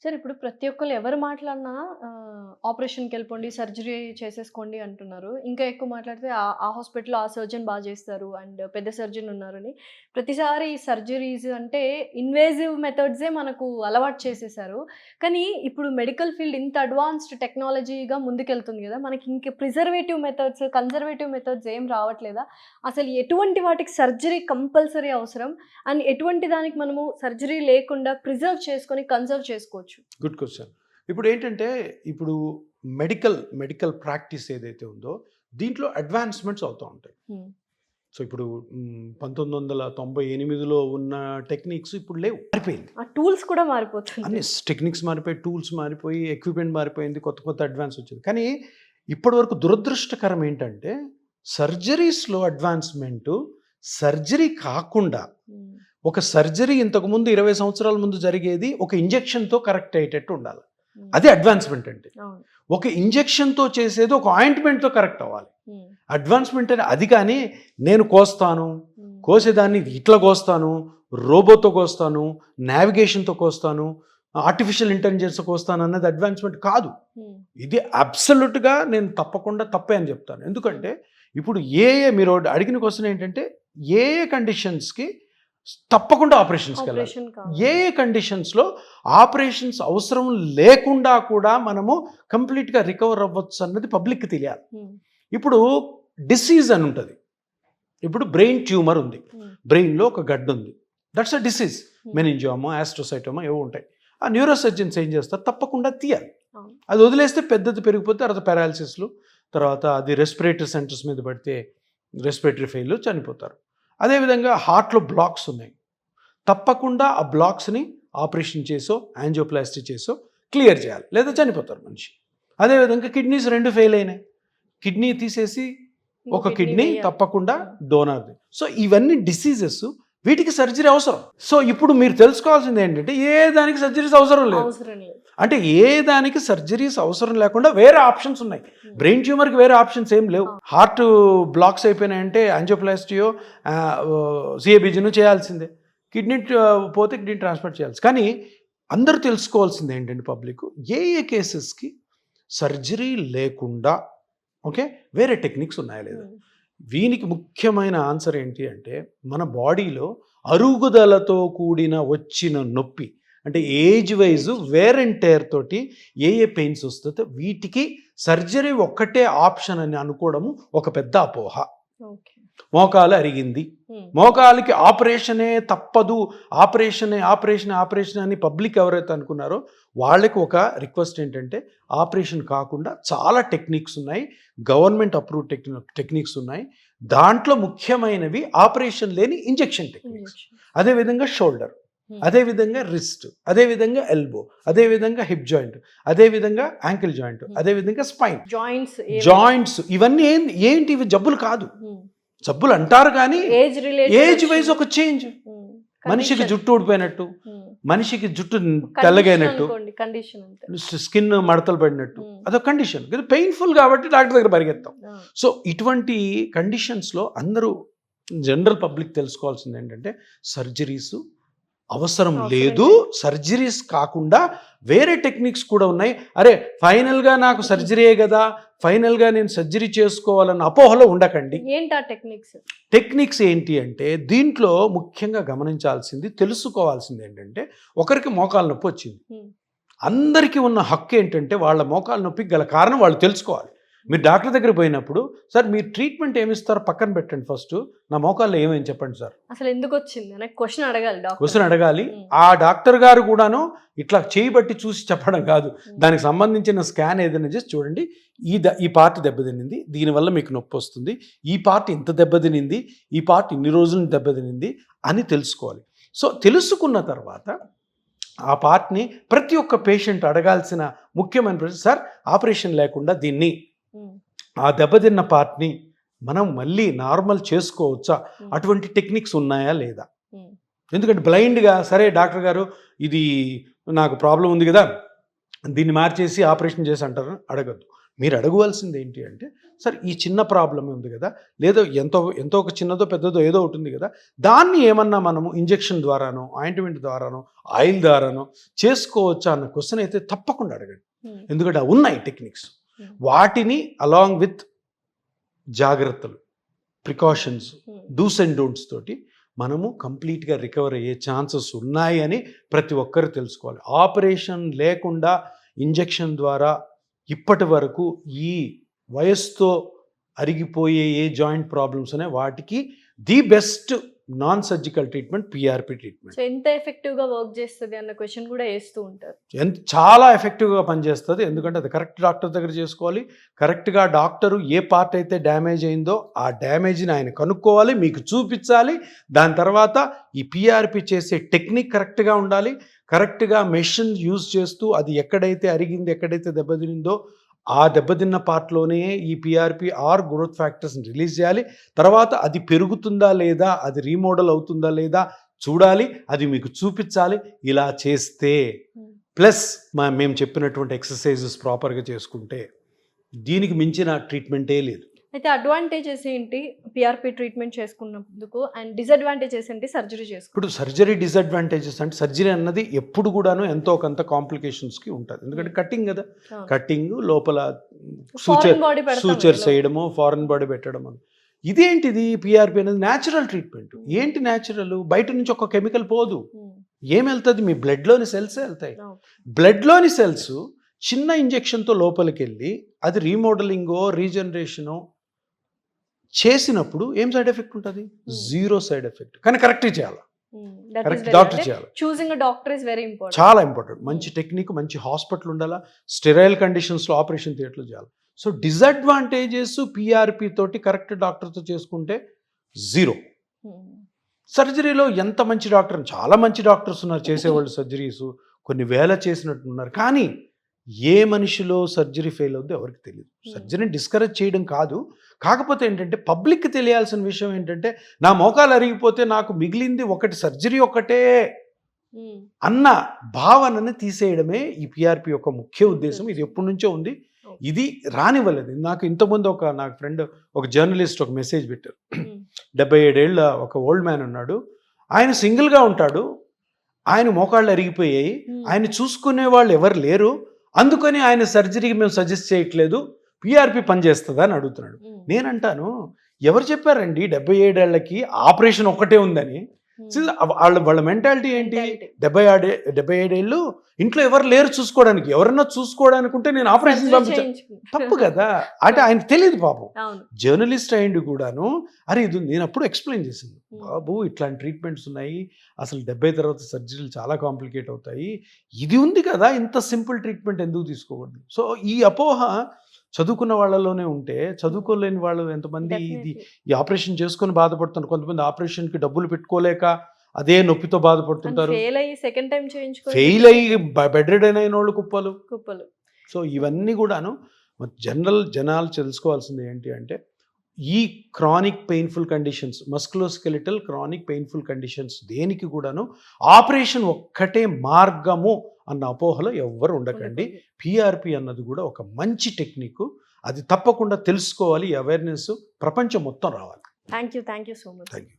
Sir ఇప్పుడు ప్రతి ఒక్కళ్ళు ఎవరు మాట్లాడినా ఆపరేషన్‌కెళ్ళిపోండి, సర్జరీ చేసేసుకోండి అంటున్నారు. ఇంకా ఎక్కువ మాట్లాడితే ఆ హాస్పిటల్‌లో ఆ సర్జన్ బా చేస్తారు అండ్ పెద్ద సర్జన్ ఉన్నారని. ప్రతిసారి సర్జరీస్ అంటే ఇన్వేజివ్ మెథడ్సే మనకు అలవాటు చేసేసారు. కానీ ఇప్పుడు మెడికల్ ఫీల్డ్ ఇంత అడ్వాన్స్డ్ టెక్నాలజీగా ముందుకెళ్తుంది గదా! మనకి ఇంక ప్రిజర్వేటివ్ మెథడ్స్, కన్జర్వేటివ్ మెథడ్స్ ఏం రావట్లేదా? అసలు ఎటువంటి వాటికి సర్జరీ కంపల్సరీ అవసరం? అండ్ ఎటువంటి దానికి మనము సర్జరీ లేకుండా ప్రిజర్వ్ చేసుకొని కన్జర్వ్ చేసుకోవచ్చు? Good question. ఇప్పుడు ఇప్పుడు మెడికల్ ప్రాక్టీస్ ఏదైతే ఉందో దీంట్లో అడ్వాన్స్మెంట్స్ అవుతూ ఉంటాయి. సో ఇప్పుడు 1998లో ఉన్న టెక్నిక్స్ ఇప్పుడు లేవు, మారిపోయింది. ఆ టూల్స్ కూడా మారిపోతున్నాయి. అన్ని టెక్నిక్స్ మారిపోయి, టూల్స్ మారిపోయి, ఎక్విప్మెంట్ మారిపోయింది, కొత్త అడ్వాన్స్ వచ్చింది. కానీ ఇప్పటివరకు దురదృష్టకరం ఏంటంటే సర్జరీస్లో అడ్వాన్స్మెంట్ సర్జరీ కాకుండా ఒక సర్జరీ ఇంతకుముందు 20 సంవత్సరాల ముందు జరిగేది ఒక ఇంజెక్షన్తో కరెక్ట్ అయ్యేటట్టు ఉండాలి. అది అడ్వాన్స్మెంట్ అంటే. ఒక ఇంజెక్షన్తో చేసేది ఒక ఆయింట్మెంట్తో కరెక్ట్ అవ్వాలి. అడ్వాన్స్మెంట్ అని అది. కానీ నేను కోసేదాన్ని ఇట్లా కోస్తాను, రోబోతో కోస్తాను, నావిగేషన్తో కోస్తాను, ఆర్టిఫిషియల్ ఇంటెలిజెన్స్తో కోస్తాను అన్నది అడ్వాన్స్మెంట్ కాదు. ఇది అబ్సల్యూట్గా నేను తప్పకుండా తప్పే అని చెప్తాను. ఎందుకంటే ఇప్పుడు మీరు అడిగిన క్వశ్చన్ ఏంటంటే ఏ కండిషన్స్కి తప్పకుండా ఆపరేషన్స్కి వెళ్ళాలి, ఏ కండిషన్స్లో ఆపరేషన్స్ అవసరం లేకుండా కూడా మనము కంప్లీట్గా రికవర్ అవ్వచ్చు అన్నది పబ్లిక్కి తెలియాలి. ఇప్పుడు డిసీజ్ అని ఉంటుంది. ఇప్పుడు బ్రెయిన్ ట్యూమర్ ఉంది, బ్రెయిన్లో ఒక గడ్డ ఉంది, that's a disease. Meningioma, astrocytoma ఏవో ఉంటాయి. ఆ న్యూరోసర్జన్స్ ఏం చేస్తారు, తప్పకుండా తీయాలి. అది వదిలేస్తే పెద్దది పెరిగిపోతే తర్వాత పారాలిసిస్లు, తర్వాత అది రెస్పిరేటరీ సెంటర్స్ మీద పడితే రెస్పిరేటరీ ఫెయిల్ చనిపోతారు. అదేవిధంగా హార్ట్లో బ్లాక్స్ ఉన్నాయి, తప్పకుండా ఆ బ్లాక్స్ని ఆపరేషన్ చేసో యాంజియోప్లాస్టీ చేసో క్లియర్ చేయాలి, లేదా చనిపోతారు మనిషి. అదేవిధంగా కిడ్నీస్ 2 ఫెయిల్ అయినాయి, కిడ్నీ తీసేసి ఒక కిడ్నీ తప్పకుండా డోనర్ది. సో ఇవన్నీ డిసీజెస్, వీటికి సర్జరీ అవసరం. సో ఇప్పుడు మీరు తెలుసుకోవాల్సింది ఏంటంటే ఏ దానికి సర్జరీస్ అవసరం లేదు. అంటే ఏ దానికి సర్జరీస్ అవసరం లేకుండా వేరే ఆప్షన్స్ ఉన్నాయి. బ్రెయిన్ ట్యూమర్కి వేరే ఆప్షన్స్ ఏం లేవు. హార్ట్ బ్లాక్స్ అయిపోయినాయంటే యాంజియోప్లాస్టియో సిఏబిజినో చేయాల్సిందే. కిడ్నీ పోతే కిడ్నీ ట్రాన్స్ప్లాంట్ చేయాల్సి. కానీ అందరూ తెలుసుకోవాల్సింది ఏంటంటే పబ్లిక్ ఏ కేసెస్కి సర్జరీ లేకుండా వేరే టెక్నిక్స్ ఉన్నాయా లేదా. వీనికి ముఖ్యమైన ఆన్సర్ ఏంటి అంటే మన బాడీలో అరుగుదలతో కూడిన వచ్చిన నొప్పి, అంటే age wise wear and tear తోటి ఏ పెయిన్స్ వస్తుందో వీటికి సర్జరీ ఒక్కటే ఆప్షన్ అని అనుకోవడము ఒక పెద్ద అపోహ. మోకాలు అరిగింది, మోకాలికి ఆపరేషనే తప్పదు, ఆపరేషన్ అని పబ్లిక్ ఎవరైతే అనుకున్నారో వాళ్ళకి ఒక రిక్వెస్ట్ ఏంటంటే ఆపరేషన్ కాకుండా చాలా టెక్నిక్స్ ఉన్నాయి, గవర్నమెంట్ అప్రూవ్ టెక్నిక్స్ ఉన్నాయి. దాంట్లో ముఖ్యమైనవి ఆపరేషన్ లేని ఇంజెక్షన్ టెక్నిక్స్, అదేవిధంగా షోల్డర్, అదేవిధంగా రిస్ట్, అదేవిధంగా ఎల్బో, అదేవిధంగా హిప్ జాయింట్, అదేవిధంగా యాంకిల్ జాయింట్, అదేవిధంగా స్పైన్ జాయింట్స్. ఇవన్నీ ఏంటి, ఇవి జబ్బులు కాదు. జబ్బులు అంటారు కానీ ఏజ్ వైజ్ ఒక చేంజ్. మనిషికి జుట్టు ఊడిపోయినట్టు, మనిషికి జుట్టు తెల్లగైనట్టు, స్కిన్ మడతలు పడినట్టు, అదొక కండిషన్. పెయిన్ఫుల్ కాబట్టి డాక్టర్ దగ్గర పరిగెత్తాం. సో ఇటువంటి కండిషన్స్లో అందరూ జనరల్ పబ్లిక్ తెలుసుకోవాల్సింది ఏంటంటే సర్జరీస్ అవసరం లేదు. సర్జరీస్ కాకుండా వేరే టెక్నిక్స్ కూడా ఉన్నాయి. అరే ఫైనల్గా నాకు సర్జరీయే కదా, ఫైనల్గా నేను సర్జరీ చేసుకోవాలన్న అపోహలో ఉండకండి. టెక్నిక్స్ ఏంటి అంటే దీంట్లో ముఖ్యంగా గమనించాల్సింది, తెలుసుకోవాల్సింది ఏంటంటే ఒకరికి మోకాలు నొప్పి వచ్చింది, అందరికీ ఉన్న హక్కు ఏంటంటే వాళ్ళ మోకాలు నొప్పికి గల కారణం వాళ్ళు తెలుసుకోవాలి. మీరు డాక్టర్ దగ్గర పోయినప్పుడు సార్ మీరు ట్రీట్మెంట్ ఏమిస్తారో పక్కన పెట్టండి, ఫస్ట్ నా మోకాల్లో ఏమని చెప్పండి సార్, అసలు ఎందుకు వచ్చింది క్వశ్చన్ అడగాలి. ఆ డాక్టర్ గారు కూడాను ఇట్లా చేయి బట్టి చూసి చెప్పడం కాదు, దానికి సంబంధించిన స్కాన్ ఏదైనా చేసి చూడండి, ఈ పార్ట్ దెబ్బతినింది, దీనివల్ల మీకు నొప్పి వస్తుంది, ఈ పార్ట్ ఇంత దెబ్బతినింది, ఈ పార్ట్ ఇన్ని రోజులు దెబ్బతినింది అని తెలుసుకోవాలి. సో తెలుసుకున్న తర్వాత ఆ పార్ట్ని ప్రతి ఒక్క పేషెంట్ అడగాల్సిన ముఖ్యమైన ప్రశ్న, సార్ ఆపరేషన్ లేకుండా దీన్ని ఆ దెబ్బతిన్న పార్ట్ని మనం మళ్ళీ నార్మల్ చేసుకోవచ్చా, అటువంటి టెక్నిక్స్ ఉన్నాయా లేదా. ఎందుకంటే బ్లైండ్గా సరే డాక్టర్ గారు ఇది నాకు ప్రాబ్లం ఉంది కదా దీన్ని మార్చేసి ఆపరేషన్ చేసి అంటారు అడగద్దు. మీరు అడగవలసింది ఏంటి అంటే, సార్ ఈ చిన్న ప్రాబ్లమే ఉంది కదా, లేదా ఎంతో ఎంతో ఒక చిన్నదో పెద్దదో ఏదో ఒకటి ఉంది కదా, దాన్ని ఏమన్నా మనము ఇంజెక్షన్ ద్వారానో ఆయింట్మెంట్ ద్వారానో ఆయిల్ ద్వారానో చేసుకోవచ్చా అన్న క్వశ్చన్ అయితే తప్పకుండా అడగండి. ఎందుకంటే అవి ఉన్నాయి టెక్నిక్స్. వాటిని అలాంగ్ విత్ జాగ్రత్తలు, ప్రికాషన్స్, డూస్ అండ్ డోంట్స్ తోటి మనము కంప్లీట్గా రికవర్ అయ్యే ఛాన్సెస్ ఉన్నాయి అని ప్రతి ఒక్కరు తెలుసుకోవాలి. ఆపరేషన్ లేకుండా ఇంజెక్షన్ ద్వారా ఇప్పటి వరకు ఈ వయస్సుతో అరిగిపోయే ఏ జాయింట్ ప్రాబ్లమ్స్ అనే వాటికి the best non surgical treatment PRP treatment. So ఎంత ఎఫెక్టివ్గా వర్క్ చేస్తుంది అన్న క్వశ్చన్ కూడా వేస్తూ ఉంటారు. చాలా ఎఫెక్టివ్గా పనిచేస్తుంది. ఎందుకంటే అది కరెక్ట్ డాక్టర్ దగ్గర చేసుకోవాలి. కరెక్ట్గా డాక్టరు ఏ పార్ట్ అయితే డ్యామేజ్ అయిందో ఆ డ్యామేజ్ని ఆయన కనుక్కోవాలి, మీకు చూపించాలి. దాని తర్వాత ఈ పిఆర్పి చేసే టెక్నిక్ కరెక్ట్గా ఉండాలి. కరెక్ట్గా మెషిన్ యూజ్ చేస్తూ అది ఎక్కడైతే అరిగింది, ఎక్కడైతే దెబ్బతినిందో ఆ దెబ్బతిన్న పార్ట్లోనే ఈ పిఆర్పి ఆర్ గ్రోత్ ఫ్యాక్టర్స్ని రిలీజ్ చేయాలి. తర్వాత అది పెరుగుతుందా లేదా, అది రీమోడల్ అవుతుందా లేదా చూడాలి, అది మీకు చూపించాలి. ఇలా చేస్తే ప్లస్ మేము చెప్పినటువంటి ఎక్సర్సైజెస్ ప్రాపర్గా చేసుకుంటే దీనికి మించిన ట్రీట్మెంటే లేదు. అయితే అడ్వాంటేజెస్ ఏంటి పిఆర్పి ట్రీట్మెంట్ చేసుకున్నందుకు, అండ్ డిసడ్వాంటేజెస్ ఏంటి సర్జరీ చేసుకుంటే? ఇప్పుడు సర్జరీ డిసడ్వాంటేజెస్ అంటే సర్జరీ అన్నది ఎప్పుడు కూడాను ఎంతో కొంత కాంప్లికేషన్స్కి ఉంటుంది. ఎందుకంటే కటింగ్ కదా, కటింగ్ లోపల సూచర్స్ వేయడము, ఫారెన్ బాడీ పెట్టడం. ఇదేంటిది పిఆర్పి అనేది న్యాచురల్ ట్రీట్మెంట్. ఏంటి న్యాచురల్? బయట నుంచి ఒక కెమికల్ పోదు. ఏం వెళ్తుంది? మీ బ్లడ్లోని సెల్సే వెళ్తాయి. బ్లడ్లోని సెల్స్ చిన్న ఇంజెక్షన్తో లోపలికి వెళ్ళి అది రీమోడలింగో రీజనరేషనో చేసినప్పుడు ఏం సైడ్ ఎఫెక్ట్ ఉంటుంది? Zero side effect. కానీ కరెక్ట్ చేయాలి, కరెక్ట్ డాక్టర్ చేయాలి. Choosing doctor is very important, చాలా ఇంపార్టెంట్. మంచి టెక్నిక్, మంచి హాస్పిటల్ ఉండాలా, స్టెరైల్ కండిషన్స్లో ఆపరేషన్ థియేటర్లో చేయాలి. సో డిసడ్వాంటేజెస్ పిఆర్పి తోటి కరెక్ట్ డాక్టర్తో చేసుకుంటే జీరో. సర్జరీలో ఎంత మంచి డాక్టర్, చాలా మంచి డాక్టర్స్ ఉన్నారు చేసేవాళ్ళు సర్జరీస్, కొన్ని వేల చేసినట్టున్నారు. కానీ ఏ మనిషిలో సర్జరీ ఫెయిల్ అవుద్దో ఎవరికి తెలియదు. సర్జరీని డిస్కరేజ్ చేయడం కాదు, కాకపోతే ఏంటంటే పబ్లిక్కి తెలియాల్సిన విషయం ఏంటంటే నా మోకాలు అరిగిపోతే నాకు మిగిలింది ఒకటి సర్జరీ ఒకటే అన్న భావనని తీసేయడమే ఈ పిఆర్పి యొక్క ముఖ్య ఉద్దేశం. ఇది ఎప్పటి నుంచో ఉంది, ఇది రానివ్వలేదు. నాకు ఇంతకుముందు నాకు ఫ్రెండ్ ఒక జర్నలిస్ట్ ఒక మెసేజ్ పెట్టారు. 77 ఏళ్ళ ఒక ఓల్డ్ మ్యాన్ ఉన్నాడు, ఆయన సింగిల్గా ఉంటాడు, ఆయన మోకాళ్ళు అరిగిపోయాయి, ఆయన చూసుకునే వాళ్ళు ఎవరు లేరు, అందుకని ఆయన సర్జరీకి మేము సజెస్ట్ చేయట్లేదు, పిఆర్పి పనిచేస్తుందా అని అడుగుతున్నాడు. నేనంటాను, ఎవరు చెప్పారండి 77 ఏళ్ళకి ఆపరేషన్ ఒక్కటే ఉందని? వాళ్ళ మెంటాలిటీ ఏంటి? 77 ఏళ్ళు ఇంట్లో ఎవరు లేరు చూసుకోవడానికి, ఎవరన్నా చూసుకోవడానికి ఉంటే నేను ఆపరేషన్ పంపించాను. తప్పు కదా. అంటే ఆయనకు తెలియదు పాపం, జర్నలిస్ట్ అయ్యింది కూడాను. అరే ఇది నేను అప్పుడు ఎక్స్ప్లెయిన్ చేసింది, బాబు ఇట్లాంటి ట్రీట్మెంట్స్ ఉన్నాయి, అసలు 70 తర్వాత సర్జరీలు చాలా కాంప్లికేట్ అవుతాయి, ఇది ఉంది కదా, ఇంత సింపుల్ ట్రీట్మెంట్ ఎందుకు తీసుకోకూడదు? సో ఈ అపోహ చదువుకున్న వాళ్ళలోనే ఉంటే చదువుకోలేని వాళ్ళు ఎంతమంది ఈ ఆపరేషన్ చేసుకొని బాధపడుతున్నారు. కొంతమంది ఆపరేషన్కి డబ్బులు పెట్టుకోలేక అదే నొప్పితో బాధపడుతుంటారు. ఫెయిల్ అయ్యి బెడ్ రిడెన్ అయిన వాళ్ళు కుప్పలు. సో ఇవన్నీ కూడాను జనాలు తెలుసుకోవాల్సింది ఏంటి అంటే, ఈ chronic painful conditions, musculoskeletal chronic painful conditions దేనికి కూడాను ఆపరేషన్ ఒక్కటే మార్గము అన్న అపోహలో ఎవ్వరు ఉండకండి. పిఆర్పి అన్నది కూడా ఒక మంచి టెక్నిక్, అది తప్పకుండా తెలుసుకోవాలి. అవేర్నెస్ ప్రపంచం మొత్తం రావాలి. Thank you so much. Thank you.